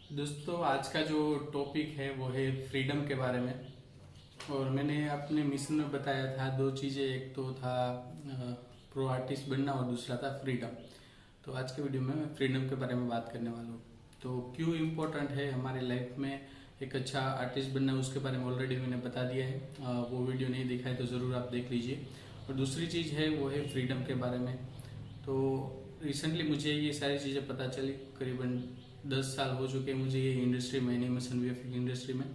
दोस्तों, आज का जो टॉपिक है वो है फ्रीडम के बारे में। और मैंने अपने मिशन में बताया था दो चीज़ें, एक तो था प्रो आर्टिस्ट बनना और दूसरा था फ्रीडम। तो आज के वीडियो में मैं फ्रीडम के बारे में बात करने वाला हूँ। तो क्यों इम्पोर्टेंट है हमारे लाइफ में एक अच्छा आर्टिस्ट बनना, उसके बारे में ऑलरेडी मैंने बता दिया है। वो वीडियो नहीं देखा है तो ज़रूर आप देख लीजिए। और दूसरी चीज़ है वो है फ्रीडम के बारे में। तो रिसेंटली मुझे ये सारी चीज़ें पता चली, करीबन 10 साल हो चुके हैं मुझे ये इंडस्ट्री में, एनिमेशन वीएफएक्स इंडस्ट्री में।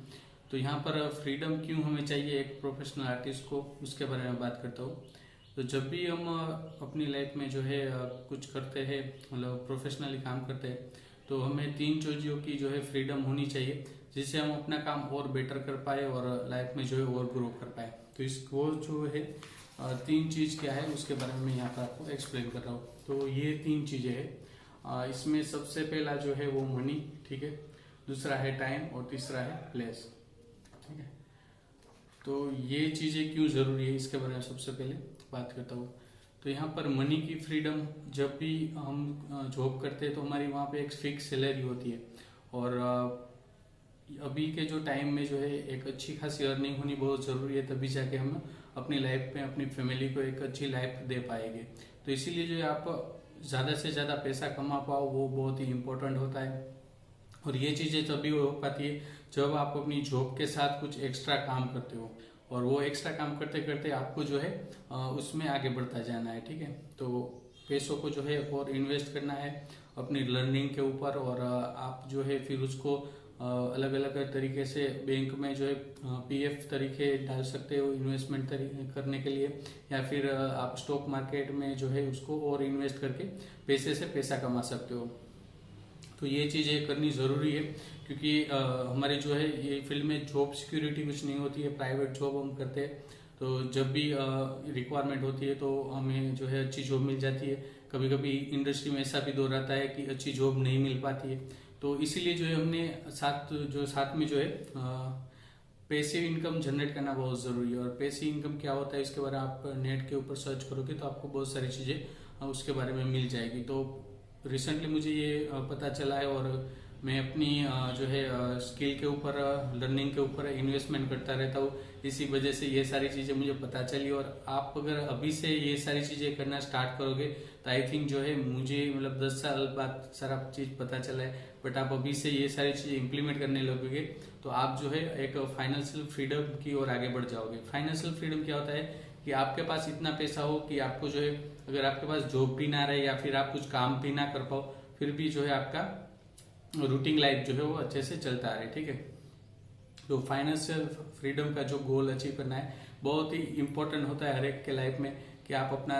तो यहाँ पर फ्रीडम क्यों हमें चाहिए एक प्रोफेशनल आर्टिस्ट को, उसके बारे में बात करता हूँ। तो जब भी हम अपनी लाइफ में जो है कुछ करते हैं, मतलब प्रोफेशनली काम करते हैं, तो हमें तीन चीज़ों की जो है फ्रीडम होनी चाहिए, जिससे हम अपना काम और बेटर कर पाए और लाइफ में जो है और ग्रो कर पाए। तो इस वो जो है तीन चीज़ क्या है उसके बारे में मैं यहाँ पर आपको एक्सप्लेन कर रहा हूँ। तो ये तीन चीज़ें हैं। इसमें सबसे पहला जो है वो मनी, ठीक है, दूसरा है टाइम और तीसरा है प्लेस, ठीक है। तो ये चीज़ें क्यों ज़रूरी है इसके बारे में सबसे पहले बात करता हूँ। तो यहाँ पर मनी की फ्रीडम, जब भी हम जॉब करते हैं तो हमारी वहाँ पे एक फिक्स सैलरी होती है। और अभी के जो टाइम में जो है एक अच्छी खासी अर्निंग होनी बहुत ज़रूरी है, तभी जाके हम अपनी लाइफ में अपनी फैमिली को एक अच्छी लाइफ दे पाएंगे। तो इसीलिए जो है आप ज़्यादा से ज़्यादा पैसा कमा पाओ वो बहुत ही इम्पोर्टेंट होता है। और ये चीज़ें तभी हो पाती है जब आप अपनी जॉब के साथ कुछ एक्स्ट्रा काम करते हो, और वो एक्स्ट्रा काम करते करते आपको जो है उसमें आगे बढ़ता जाना है, ठीक है। तो पैसों को जो है और इन्वेस्ट करना है अपनी लर्निंग के ऊपर, और आप जो है फिर उसको अलग अलग तरीके से बैंक में जो है पीएफ तरीके डाल सकते हो इन्वेस्टमेंट करने के लिए, या फिर आप स्टॉक मार्केट में जो है उसको और इन्वेस्ट करके पैसे से पैसा कमा सकते हो। तो ये चीज़ें करनी ज़रूरी है, क्योंकि हमारी जो है ये फील्ड में जॉब सिक्योरिटी कुछ नहीं होती है। प्राइवेट जॉब हम करते हैं तो जब भी रिक्वायरमेंट होती है तो हमें जो है अच्छी जॉब मिल जाती है। कभी कभी इंडस्ट्री में ऐसा भी दौर आता है कि अच्छी जॉब नहीं मिल पाती है। तो इसीलिए जो है हमने साथ में जो है पैसिव इनकम जनरेट करना बहुत ज़रूरी है। और पैसिव इनकम क्या होता है इसके बारे में आप नेट के ऊपर सर्च करोगे तो आपको बहुत सारी चीज़ें उसके बारे में मिल जाएगी। तो रिसेंटली मुझे ये पता चला है, और मैं अपनी जो है स्किल के ऊपर, लर्निंग के ऊपर इन्वेस्टमेंट करता रहता हूँ। इसी वजह से ये सारी चीज़ें मुझे पता चली। और आप अगर अभी से ये सारी चीज़ें करना स्टार्ट करोगे तो आई थिंक जो है, मुझे मतलब 10 साल बाद सारा चीज़ पता चला है, बट आप अभी से ये सारी चीज़ें इम्प्लीमेंट करने लगोगे तो आप जो है एक फाइनेंशियल फ्रीडम की ओर आगे बढ़ जाओगे। फाइनेंशियल फ्रीडम क्या होता है कि आपके पास इतना पैसा हो कि आपको जो है, अगर आपके पास जॉब भी ना रहे या फिर आप कुछ काम भी ना कर पाओ, फिर भी जो है आपका रूटीन लाइफ जो है वो अच्छे से चलता रहे, ठीक है। तो फाइनेंशियल फ्रीडम का जो गोल अचीव करना है बहुत ही इम्पोर्टेंट होता है हर एक के लाइफ में, कि आप अपना,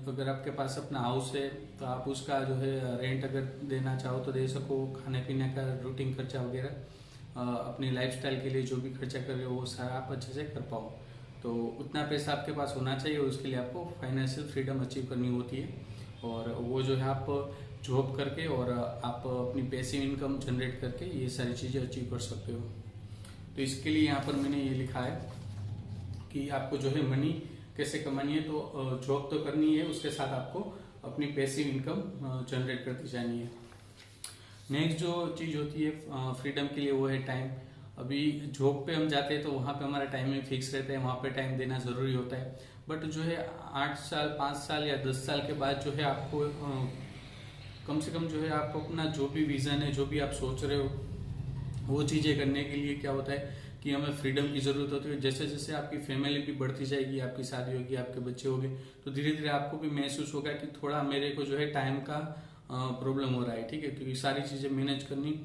अगर आपके पास अपना हाउस है तो आप उसका जो है रेंट अगर देना चाहो तो दे सको, खाने पीने का रूटीन खर्चा वगैरह, अपनी लाइफस्टाइल के लिए जो भी खर्चा कर रहे हो वो सारा आप अच्छे से कर पाओ। तो उतना पैसा आपके पास होना चाहिए, और उसके लिए आपको फाइनेंशियल फ्रीडम अचीव करनी होती है। और वो जो है आप जॉब करके और आप अपनी पैसिव इनकम जनरेट करके ये सारी चीज़ें अचीव कर सकते हो। तो इसके लिए यहाँ पर मैंने ये लिखा है कि आपको जो है मनी कैसे कमानी है। तो जॉब तो करनी है, उसके साथ आपको अपनी पैसिव इनकम जनरेट करती जानी है। नेक्स्ट जो चीज़ होती है फ्रीडम के लिए वो है टाइम। अभी जॉब पे हम जाते हैं तो वहाँ पे हमारा टाइमिंग फिक्स रहता है, वहाँ पे टाइम देना ज़रूरी होता है। बट जो है 8 साल, 5 साल या 10 साल के बाद जो है आपको कम से कम जो है आप अपना जो भी विज़न है, जो भी आप सोच रहे हो, वो चीज़ें करने के लिए क्या होता है कि हमें फ्रीडम की ज़रूरत होती है। जैसे जैसे आपकी फैमिली भी बढ़ती जाएगी, आपकी शादी होगी, आपके बच्चे होंगे, तो धीरे धीरे आपको भी महसूस होगा कि थोड़ा मेरे को जो है टाइम का प्रॉब्लम हो रहा है, ठीक है। क्योंकि सारी चीज़ें मैनेज करनी,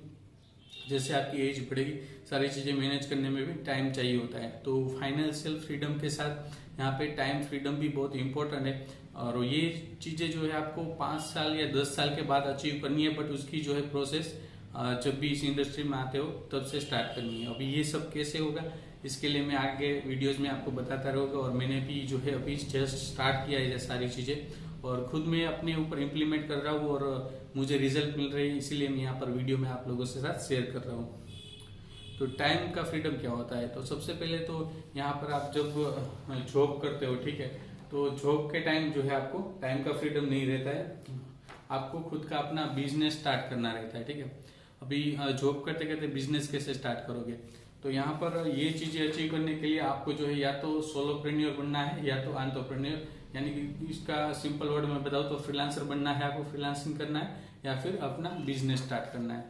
जैसे आपकी एज बढ़ेगी सारी चीज़ें मैनेज करने में भी टाइम चाहिए होता है। तो फाइनेंशियल फ्रीडम के साथ यहाँ पे टाइम फ्रीडम भी बहुत इंपॉर्टेंट है। और ये चीज़ें जो है आपको 5 साल या 10 साल के बाद अचीव करनी है, बट उसकी जो है प्रोसेस जब भी इस इंडस्ट्री में आते हो तब से स्टार्ट करनी है। अभी ये सब कैसे होगा इसके लिए मैं आगे वीडियोस में आपको बताता रहूँगा। और मैंने भी जो है अभी जस्ट स्टार्ट किया है ये सारी चीज़ें, और खुद मैं अपने ऊपर इम्प्लीमेंट कर रहा हूँ और मुझे रिजल्ट मिल रहे हैं, इसीलिए मैं यहाँ पर वीडियो में आप लोगों के साथ शेयर कर रहा हूँ। तो टाइम का फ्रीडम क्या होता है, तो सबसे पहले तो यहाँ पर आप जब जॉब करते हो, ठीक है, तो जॉब के टाइम जो है आपको टाइम का फ्रीडम नहीं रहता है, आपको खुद का अपना बिजनेस स्टार्ट करना रहता है, ठीक है। अभी जॉब करते करते बिजनेस कैसे स्टार्ट करोगे। तो यहाँ पर ये चीजें अचीव करने के लिए आपको जो है या तो सोलोप्रेन्योर बनना है या तो एंटरप्रेन्योर, यानी कि इसका सिंपल वर्ड में बताऊँ तो फ्रीलांसर बनना है, आपको फ्रीलांसिंग करना है या फिर अपना बिजनेस स्टार्ट करना है।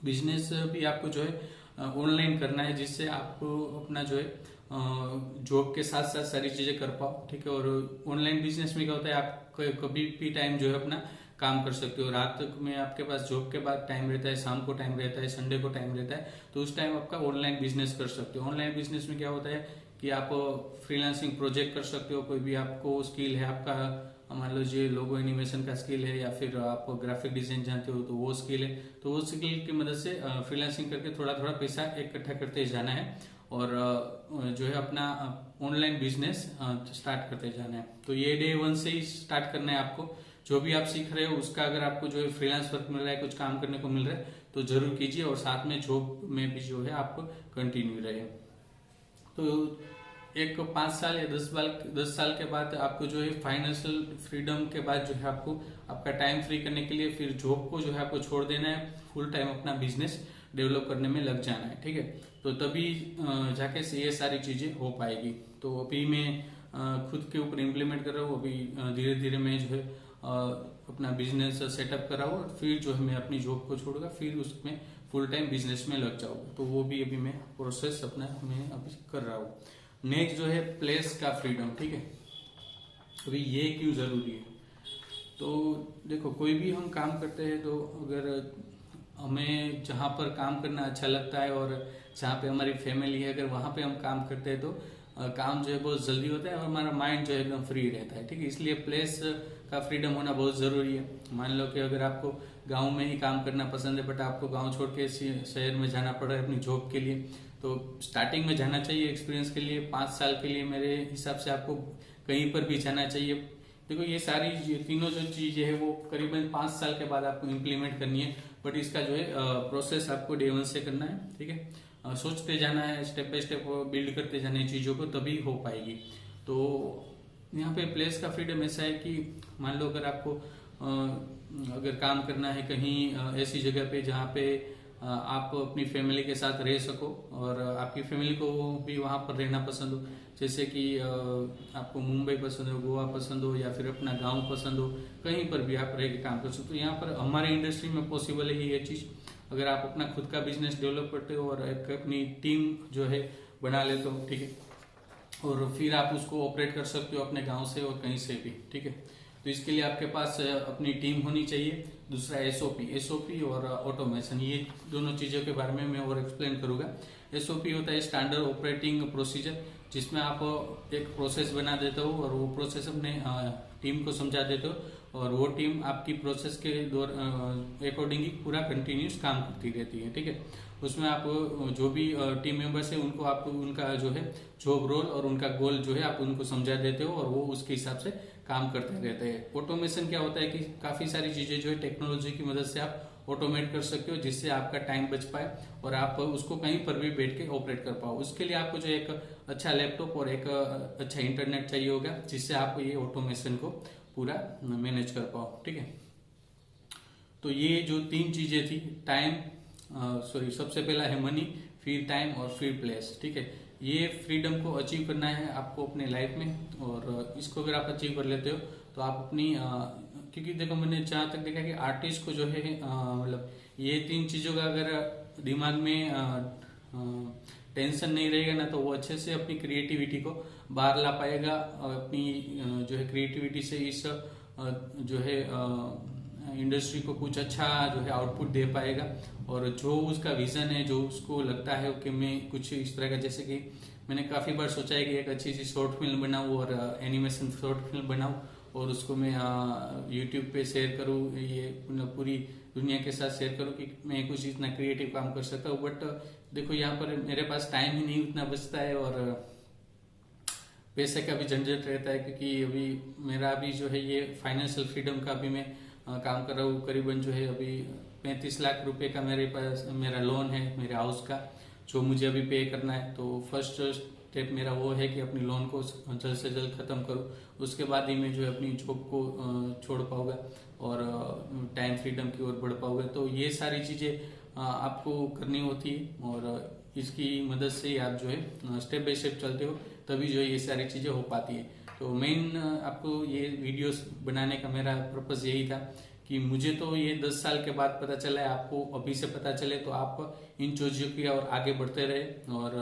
बिजनेस भी आपको जो है ऑनलाइन करना है, जिससे आपको अपना जो है जॉब के साथ साथ सारी चीजें कर पाओ, ठीक है। और ऑनलाइन बिजनेस में क्या होता है, आप कभी भी टाइम जो है अपना काम कर सकते हो। रात में आपके पास जॉब के बाद टाइम रहता है, शाम को टाइम रहता है, संडे को टाइम रहता है, तो उस टाइम आपका ऑनलाइन बिजनेस कर सकते हो। ऑनलाइन बिजनेस में क्या होता है कि आप फ्रीलांसिंग प्रोजेक्ट कर सकते हो, कोई भी आपको स्किल है आपका, मान लीजिए लोगो एनिमेशन का स्किल है या फिर आप ग्राफिक डिजाइन जानते हो तो वो स्किल है, तो वो स्किल की मदद से फ्रीलांसिंग करके थोड़ा थोड़ा पैसा इकट्ठा करते जाना है और जो है अपना ऑनलाइन बिजनेस स्टार्ट करते जाना है। तो ये डे 1 से ही स्टार्ट करना है आपको। जो भी आप सीख रहे हो उसका अगर आपको जो है फ्रीलांस वर्क मिल रहा है, कुछ काम करने को मिल रहा है तो जरूर कीजिए, और साथ में जॉब में भी जो है आपको कंटिन्यू रहे। तो एक 5 साल या 10 साल के बाद आपको जो है फाइनेंशियल फ्रीडम के बाद जो है आपको आपका टाइम फ्री करने के लिए फिर जॉब को जो है आपको छोड़ देना है, फुल टाइम अपना बिजनेस डेवलप करने में लग जाना है, ठीक है। तो तभी जाके से ये सारी चीजें हो पाएगी। तो अभी मैं खुद के ऊपर इम्प्लीमेंट कर रहा हूँ, अभी धीरे धीरे मैं जो है अपना बिजनेस सेटअप कर रहा हूँ, और फिर जो है मैं अपनी जॉब को छोड़ूंगा, फिर उसमें फुल टाइम बिजनेस में लग जाऊंगा। तो वो भी अभी मैं प्रोसेस अपना मैं अभी कर रहा हूँ। नेक्स्ट जो है प्लेस का फ्रीडम, ठीक है। अभी ये क्यों जरूरी है, तो देखो कोई भी हम काम करते हैं तो अगर हमें जहाँ पर काम करना अच्छा लगता है और जहाँ पे हमारी फैमिली है, अगर वहाँ पे हम काम करते हैं तो काम जो है बहुत जल्दी होता है और हमारा माइंड जो है एकदम फ्री रहता है, ठीक है। इसलिए प्लेस का फ्रीडम होना बहुत जरूरी है। मान लो कि अगर आपको गांव में ही काम करना पसंद है बट आपको गांव छोड़ के शहर में जाना पड़ रहा है अपनी जॉब के लिए, तो स्टार्टिंग में जाना चाहिए एक्सपीरियंस के लिए। 5 साल के लिए मेरे हिसाब से आपको कहीं पर भी जाना चाहिए। देखो ये सारी तीनों जो चीजें है वो करीबन 5 साल के बाद आपको इम्प्लीमेंट करनी है, बट इसका जो है प्रोसेस आपको डे 1 से करना है, ठीक है। सोचते जाना है, स्टेप बाय स्टेप बिल्ड करते जाने चीजों को, तभी हो पाएगी। तो यहाँ पे प्लेस का फ्रीडम ऐसा है कि मान लो अगर आपको अगर काम करना है कहीं ऐसी जगह पे जहाँ पे आप अपनी फैमिली के साथ रह सको और आपकी फैमिली को भी वहां पर रहना पसंद हो, जैसे कि आपको मुंबई पसंद हो, गोवा पसंद हो या फिर अपना गांव पसंद हो, कहीं पर भी आप रह के काम कर सकते हो। यहाँ पर हमारे इंडस्ट्री में पॉसिबल है ये चीज। अगर आप अपना खुद का बिजनेस डेवलप करते हो और एक अपनी टीम जो है बना लेते हो, ठीक है, और फिर आप उसको ऑपरेट कर सकते हो अपने गांव से और कहीं से भी, ठीक है। तो इसके लिए आपके पास अपनी टीम होनी चाहिए। दूसरा एसओपी और ऑटोमेशन, ये दोनों चीजों के बारे में मैं और एक्सप्लेन करूंगा। एसओपी होता है स्टैंडर्ड ऑपरेटिंग प्रोसीजर, जिसमें आप एक प्रोसेस बना देते हो और वो प्रोसेस अपने टीम को समझा देते हो और वो टीम आपकी प्रोसेस के अकॉर्डिंग ही पूरा कंटिन्यूस काम करती रहती है, ठीक है। उसमें आप जो भी टीम मेंबर्स है उनको आप उनका जो है जॉब रोल और उनका गोल जो है आप उनको समझा देते हो और वो उसके हिसाब से काम करते रहते हैं। ऑटोमेशन क्या होता है कि काफी सारी चीजें जो है टेक्नोलॉजी की मदद से आप ऑटोमेट कर सकते हो, जिससे आपका टाइम बच पाए और आप उसको कहीं पर भी बैठ के ऑपरेट कर पाओ। उसके लिए आपको जो एक अच्छा लैपटॉप और एक अच्छा इंटरनेट चाहिए होगा, जिससे आप ये ऑटोमेशन को पूरा मैनेज कर पाओ, ठीक है। तो ये जो 3 चीजें थी, सबसे पहला है मनी, फिर टाइम और फिर प्लेस, ठीक है। ये फ्रीडम को अचीव करना है आपको अपने लाइफ में, और इसको अगर आप अचीव कर लेते हो तो आप अपनी क्योंकि देखो मैंने जहां तक देखा कि आर्टिस्ट को जो है मतलब ये 3 चीजों का अगर दिमाग में टेंशन नहीं रहेगा ना, तो वो अच्छे से अपनी क्रिएटिविटी को बाहर ला पाएगा, अपनी जो है क्रिएटिविटी से इस जो है इंडस्ट्री को कुछ अच्छा जो है आउटपुट दे पाएगा। और जो उसका विजन है, जो उसको लगता है कि मैं कुछ इस तरह का, जैसे कि मैंने काफी बार सोचा है कि एक अच्छी सी शॉर्ट फिल्म बनाऊं और एनिमेशन शॉर्ट फिल्म बनाऊं और उसको मैं यूट्यूब पे शेयर करूं, ये पूरी दुनिया के साथ शेयर करूं कि मैं कुछ इतना क्रिएटिव काम कर सकता हूँ। बट देखो यहाँ पर मेरे पास टाइम ही नहीं उतना बचता है और पैसे का भी झंझट रहता है, क्योंकि अभी मेरा अभी जो है ये फाइनेंशियल फ्रीडम का भी मैं काम कर रहा हूँ। करीबन जो है अभी 35 लाख रुपए का मेरे पास मेरा लोन है मेरे हाउस का, जो मुझे अभी पे करना है। तो फर्स्ट स्टेप मेरा वो है कि अपनी लोन को जल्द से जल्द खत्म करूँ, उसके बाद ही मैं जो है अपनी जॉब को छोड़ पाऊंगा। और टाइम फ्रीडम की ओर बढ़ पाओगे। तो ये सारी चीजें आपको करनी होती है और इसकी मदद से ही आप जो है स्टेप बाय स्टेप चलते हो, तभी जो है ये सारी चीजें हो पाती है। तो मेन आपको ये वीडियोस बनाने का मेरा पर्पस यही था कि मुझे तो ये 10 साल के बाद पता चला है, आपको अभी से पता चले तो आप इन चीजों की और आगे बढ़ते रहे। और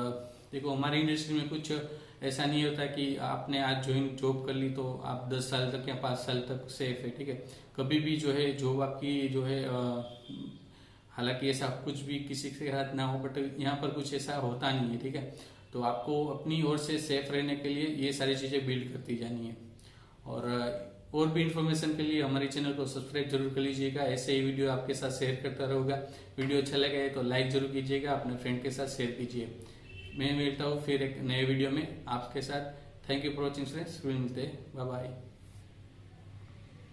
देखो हमारी इंडस्ट्री में कुछ ऐसा नहीं होता कि आपने आज जॉब कर ली तो आप 10 साल तक या 5 साल तक सेफ है, ठीक है। कभी भी जो है जॉब आपकी जो है हालांकि ऐसा कुछ भी किसी के साथ ना हो, बट यहाँ पर कुछ ऐसा होता नहीं है, ठीक है। तो आपको अपनी ओर से सेफ रहने के लिए ये सारी चीजें बिल्ड करती जानी है। और भी इन्फॉर्मेशन के लिए हमारे चैनल को सब्सक्राइब जरूर कर लीजिएगा। ऐसे ही वीडियो आपके साथ शेयर करता रहूंगा। वीडियो अच्छा लगा है तो लाइक जरूर कीजिएगा, अपने फ्रेंड के साथ शेयर कीजिए। मैं मिलता हूँ फिर एक नए वीडियो में आपके साथ। Thank you for watching friends, फिर मिलते हैं, बाय बाय।